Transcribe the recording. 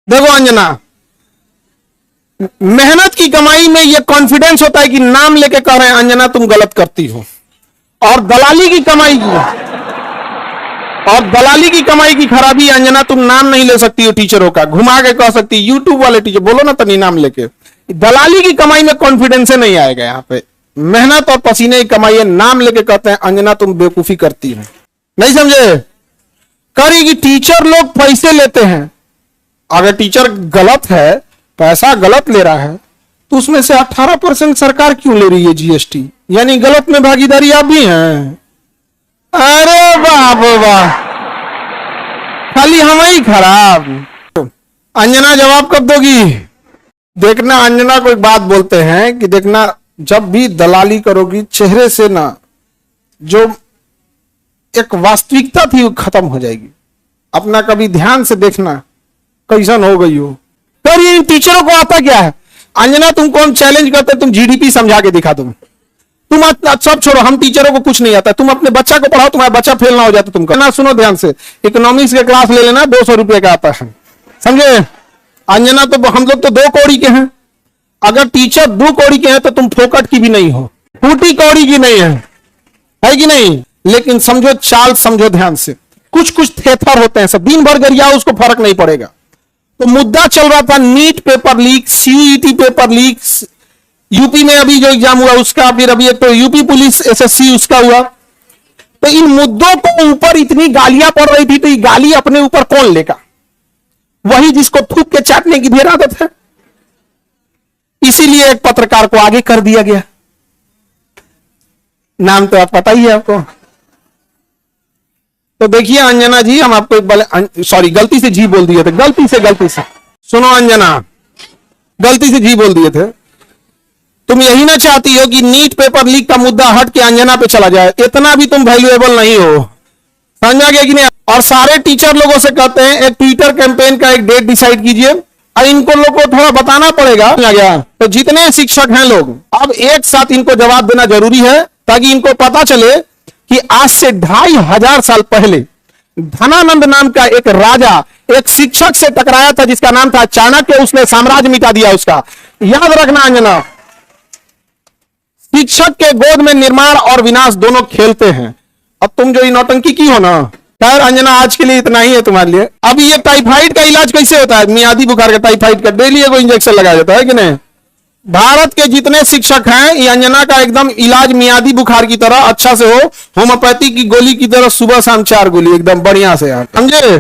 देखो अंजना, मेहनत की कमाई में यह कॉन्फिडेंस होता है कि नाम लेके कह रहे हैं अंजना तुम गलत करती हो, और दलाली की कमाई की खराबी, अंजना तुम नाम नहीं ले सकती हो टीचरों का, घुमा के कह सकती यूट्यूब वाले टीचर बोलो ना तनी नाम लेके। दलाली की कमाई में कॉन्फिडेंस नहीं आएगा। यहां पे मेहनत और पसीने की कमाई है, नाम लेके कहते हैं अंजना तुम बेवकूफी करती हो। नहीं समझे? करेगी टीचर लोग पैसे लेते हैं, अगर टीचर गलत है, पैसा गलत ले रहा है, तो उसमें से 18% सरकार क्यों ले रही है जीएसटी? यानी गलत में भागीदारी आप भी हैं। अरे बाप वाह, खाली हम ही खराब। अंजना जवाब कब दोगी? देखना, अंजना को एक बात बोलते हैं कि देखना, जब भी दलाली करोगी चेहरे से ना जो एक वास्तविकता थी वो खत्म हो जाएगी। अपना कभी ध्यान से देखना कैसन हो गई हो। पर ये इन टीचरों को आता क्या है? अंजना तुमको हम चैलेंज करते, तुम जीडीपी समझा के दिखा दो। तुम सब छोड़ो, हम टीचरों को कुछ नहीं आता, तुम अपने बच्चा को पढ़ाओ, तुम्हारा बच्चा फेल ना हो जाता तुमको ना। सुनो ध्यान से, इकोनॉमिक्स के क्लास ले लेना, 200 रुपए का आता है, समझे? अंजना तो हम लोग तो 2 कौड़ी के हैं, अगर टीचर 2 कौड़ी के हैं तो तुम फोकट की भी नहीं हो, फूटी कौड़ी की नहीं है कि नहीं? लेकिन समझो, चाल समझो ध्यान से, कुछ कुछ थेथर होते हैं, सब दिन भर गरिया उसको फर्क नहीं पड़ेगा। तो मुद्दा चल रहा था NEET paper leak, CUET paper leak, UP में अभी जो एग्जाम हुआ उसका, फिर अभी एक तो यूपी पुलिस एसएससी उसका हुआ। तो इन मुद्दों को ऊपर इतनी गालियां पड़ रही थी, तो ये गाली अपने ऊपर कौन लेगा? वही जिसको थूक के चाटने की ढेर आदत है। इसीलिए एक पत्रकार को आगे कर दिया गया। नाम तो आप पता ही है आपको। तो देखिए अंजना जी, हम आपको एक बार, सॉरी गलती से जी बोल दिए थे, गलती से सुनो अंजना, गलती से जी बोल दिए थे। तुम यही ना चाहती हो कि नीट पेपर लीक का मुद्दा हट के अंजना पे चला जाए? इतना भी तुम वैल्यूएबल नहीं हो, समझा गया कि नहीं? और सारे टीचर लोगों से कहते हैं एक ट्विटर कैंपेन का एक डेट डिसाइड कीजिए, और इनको लोग को थोड़ा बताना पड़ेगा। तो जितने शिक्षक हैं लोग, अब एक साथ इनको जवाब देना जरूरी है, ताकि इनको पता चले कि आज से 2500 साल पहले धनानंद नाम का एक राजा एक शिक्षक से टकराया था जिसका नाम था चाणक्य, उसने साम्राज्य मिटा दिया उसका। याद रखना अंजना, शिक्षक के गोद में निर्माण और विनाश दोनों खेलते हैं। अब तुम जो नौटंकी की हो ना, खैर अंजना आज के लिए इतना ही है तुम्हारे लिए। अब ये टाइफाइड का इलाज कैसे होता है? मियादी बुखार का, टाइफाइड का डेली एगो इंजेक्शन लगाया जाता है कि नहीं? भारत के जितने शिक्षक हैं, ये अंजना का एकदम इलाज मियादी बुखार की तरह अच्छा से हो, होम्योपैथी की गोली की तरह सुबह शाम 4 गोली एकदम बढ़िया से, यार समझे?